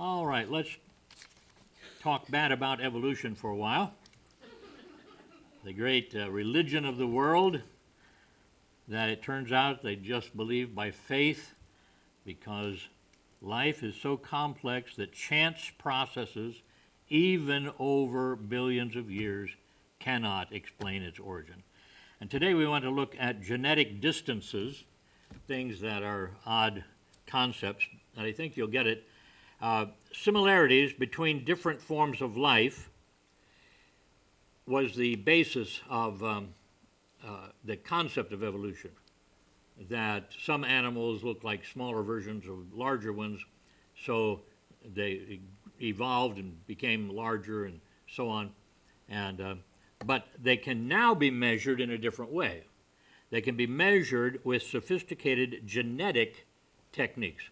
All right, let's talk bad about evolution for a while. The great religion of the world that it turns out they just believe by faith because life is so complex that chance processes, even over billions of years, cannot explain its origin. And today we want to look at genetic distances, things that are odd concepts, and I think you'll get it. Similarities between different forms of life was the basis of the concept of evolution, that some animals look like smaller versions of larger ones, so they evolved and became larger and so on. But they can now be measured in a different way. They can be measured with sophisticated genetic techniques.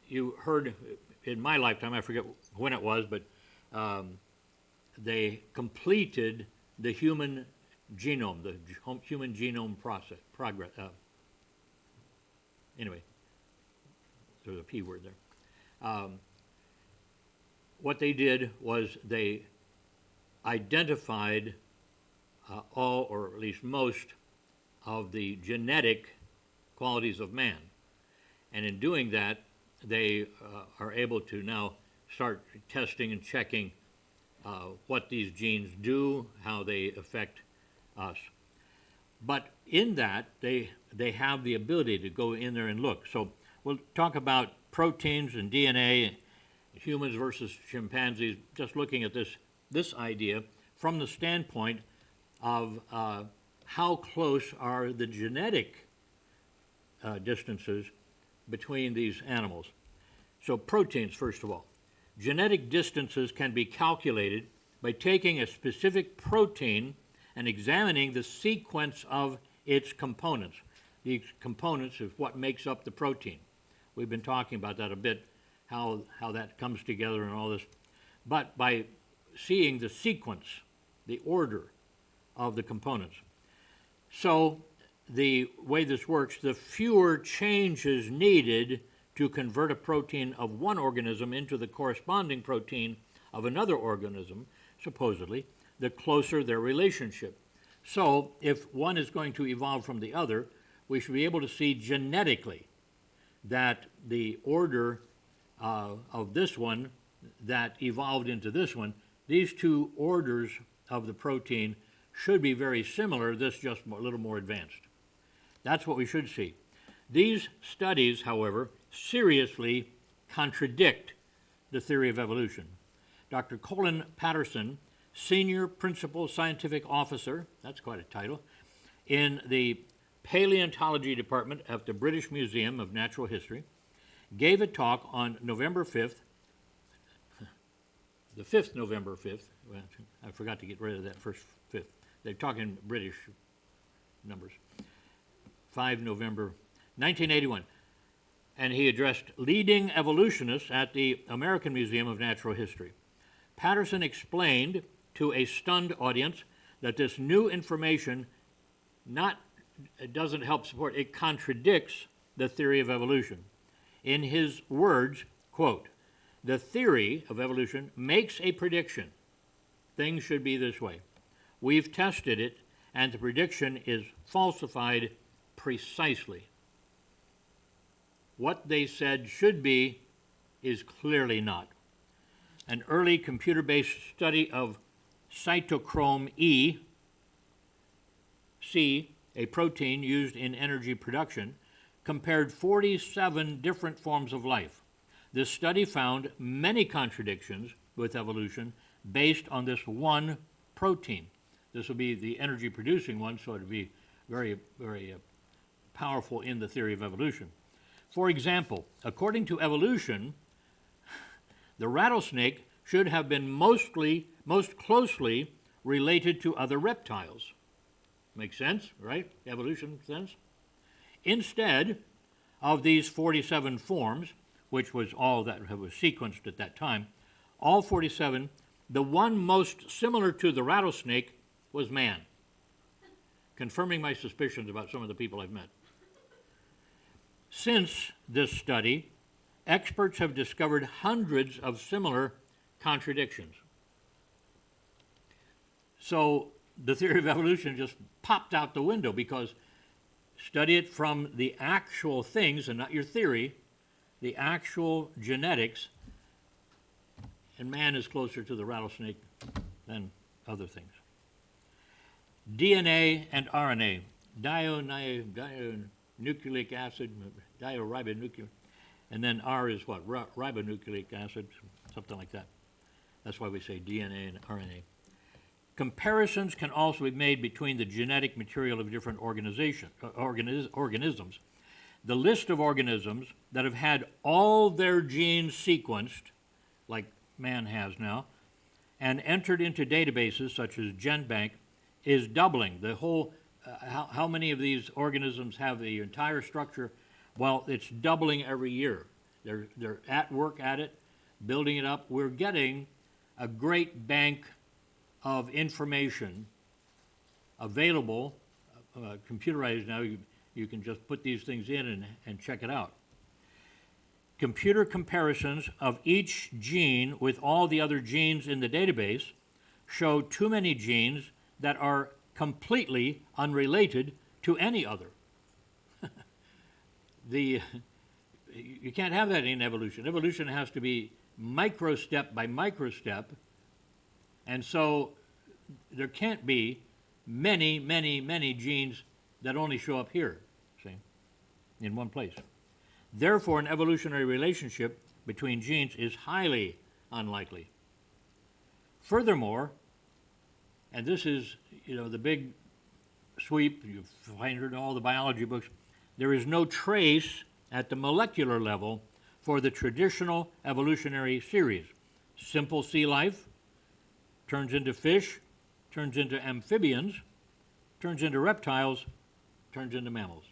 You heard in my lifetime, I forget when it was, but they completed the human genome, the human genome progress. Anyway, there's a P word there. What they did was they identified all, or at least most, of the genetic qualities of man. And in doing that, they are able to now start testing and checking what these genes do, how they affect us. But in that, they have the ability to go in there and look. So we'll talk about proteins and DNA, humans versus chimpanzees, just looking at this idea from the standpoint of how close are the genetic distances between these animals. So proteins, first of all. Genetic distances can be calculated by taking a specific protein and examining the sequence of its components. These components is what makes up the protein. We've been talking about that a bit, how that comes together and all this. But by seeing the sequence, the order of the components. So the way this works, the fewer changes needed to convert a protein of one organism into the corresponding protein of another organism, supposedly, the closer their relationship. So if one is going to evolve from the other, we should be able to see genetically that the order of this one that evolved into this one, these two orders of the protein should be very similar, this just a little more advanced. That's what we should see. These studies, however, seriously contradict the theory of evolution. Dr. Colin Patterson, Senior Principal Scientific Officer, that's quite a title, in the Paleontology Department at the British Museum of Natural History, gave a talk on November 5th, the 5th November 5th, I forgot to get rid of that first 5th. They're talking British numbers. 5 November 1981. And he addressed leading evolutionists at the American Museum of Natural History. Patterson explained to a stunned audience that this new information it doesn't help support, it contradicts the theory of evolution. In his words, quote, "The theory of evolution makes a prediction. Things should be this way. We've tested it, and the prediction is falsified precisely. What they said should be is clearly not. An early computer-based study of cytochrome C, a protein used in energy production, compared 47 different forms of life. This study found many contradictions with evolution based on this one protein." This will be the energy-producing one, so it would be very, very powerful in the theory of evolution. For example, according to evolution, the rattlesnake should have been most closely related to other reptiles. Makes sense, right? Evolution sense. Instead of these 47 forms, which was all that was sequenced at that time, all 47, the one most similar to the rattlesnake was man, confirming my suspicions about some of the people I've met. Since this study, experts have discovered hundreds of similar contradictions. So the theory of evolution just popped out the window, because study it from the actual things and not your theory, the actual genetics, and man is closer to the rattlesnake than other things. DNA and RNA, dionucleic acid, dioribonucleic, and then R is what? Ribonucleic acid, something like that. That's why we say DNA and RNA. Comparisons can also be made between the genetic material of different organisms. The list of organisms that have had all their genes sequenced, like man has now, and entered into databases such as GenBank, is doubling. The whole, how many of these organisms have the entire structure? Well, it's doubling every year. They're at work at it, building it up. We're getting a great bank of information available, computerized now. You can just put these things in and check it out. Computer comparisons of each gene with all the other genes in the database show too many genes that are completely unrelated to any other. You can't have that in evolution. Evolution has to be microstep by microstep, and so there can't be many, many, many genes that only show up here, see, in one place. Therefore, an evolutionary relationship between genes is highly unlikely. Furthermore, and this is, the big sweep, you find it in all the biology books, there is no trace at the molecular level for the traditional evolutionary series. Simple sea life turns into fish, turns into amphibians, turns into reptiles, turns into mammals.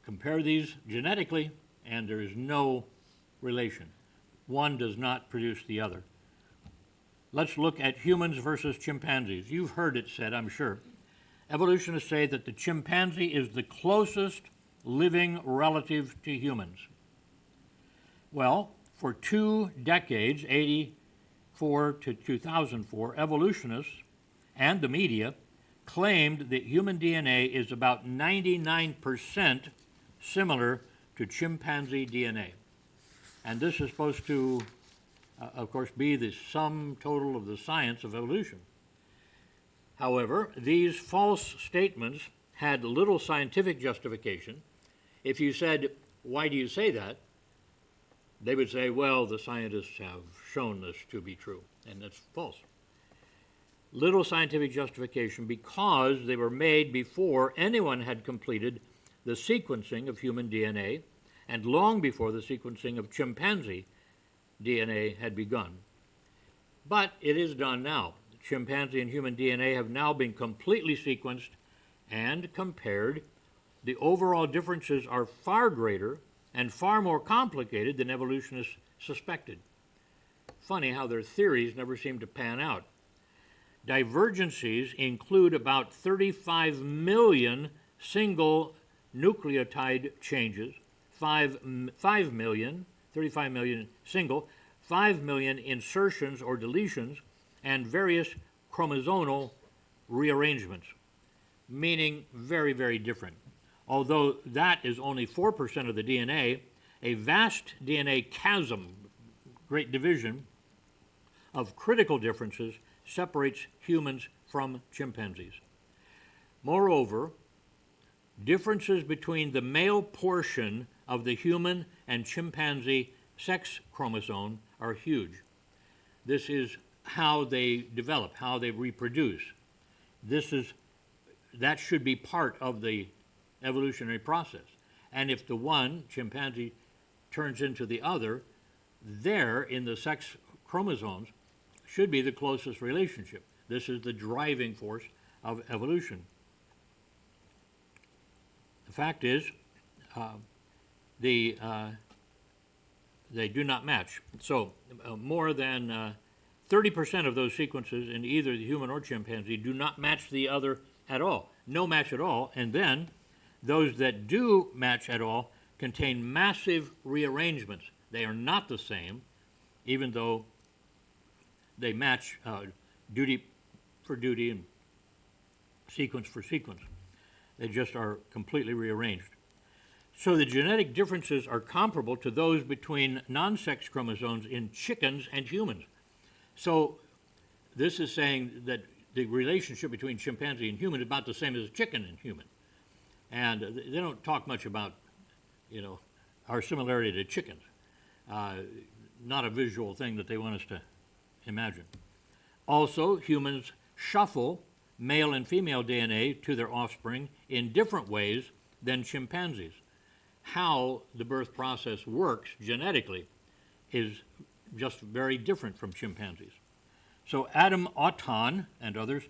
Compare these genetically, and there is no relation. One does not produce the other. Let's look at humans versus chimpanzees. You've heard it said, I'm sure. Evolutionists say that the chimpanzee is the closest living relative to humans. Well, for 2 decades, 1984 to 2004, evolutionists and the media claimed that human DNA is about 99% similar to chimpanzee DNA. And this is supposed to, of course, be the sum total of the science of evolution. However, these false statements had little scientific justification. If you said, why do you say that? They would say, well, the scientists have shown this to be true, and that's false. Little scientific justification because they were made before anyone had completed the sequencing of human DNA and long before the sequencing of chimpanzee DNA had begun. But it is done now. Chimpanzee and human DNA have now been completely sequenced and compared. The overall differences are far greater and far more complicated than evolutionists suspected. Funny how their theories never seem to pan out. Divergences include about 35 million single nucleotide changes, 5 million, 35 million single, 5 million insertions or deletions, and various chromosomal rearrangements, meaning very, very different. Although that is only 4% of the DNA, a vast DNA chasm, great division, of critical differences separates humans from chimpanzees. Moreover, differences between the male portion of the human and chimpanzee sex chromosome are huge. This is how they develop, how they reproduce. That should be part of the evolutionary process. And if the one, chimpanzee, turns into the other, there in the sex chromosomes should be the closest relationship. This is the driving force of evolution. The fact is, they do not match. So more than 30% of those sequences in either the human or chimpanzee do not match the other at all. No match at all. And then those that do match at all contain massive rearrangements. They are not the same, even though they match duty for duty and sequence for sequence. They just are completely rearranged. So the genetic differences are comparable to those between non-sex chromosomes in chickens and humans. So this is saying that the relationship between chimpanzee and human is about the same as chicken and human. And they don't talk much about, our similarity to chickens. Not a visual thing that they want us to imagine. Also, humans shuffle male and female DNA to their offspring in different ways than chimpanzees. How the birth process works genetically is just very different from chimpanzees. So Adam Auton and others,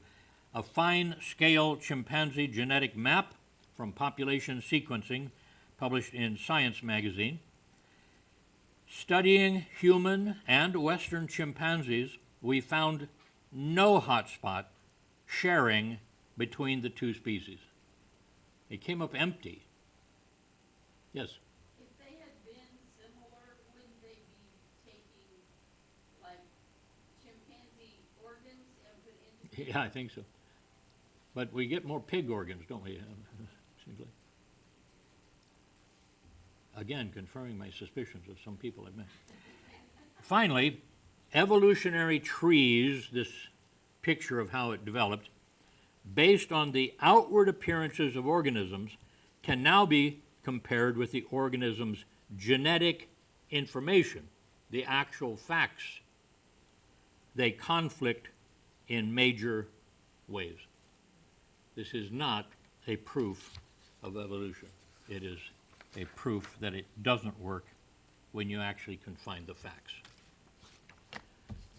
a fine-scale chimpanzee genetic map from population sequencing, published in Science magazine. Studying human and Western chimpanzees, we found no hotspot sharing between the two species. It came up empty. Yes? If they had been similar, wouldn't they be taking, like, chimpanzee organs and put into... Yeah, I think so. But we get more pig organs, don't we? Seems like. Again, confirming my suspicions of some people I've met. Finally, evolutionary trees, this picture of how it developed, based on the outward appearances of organisms, can now be compared with the organism's genetic information, the actual facts. They conflict in major ways. This is not a proof of evolution. It is a proof that it doesn't work when you actually can find the facts.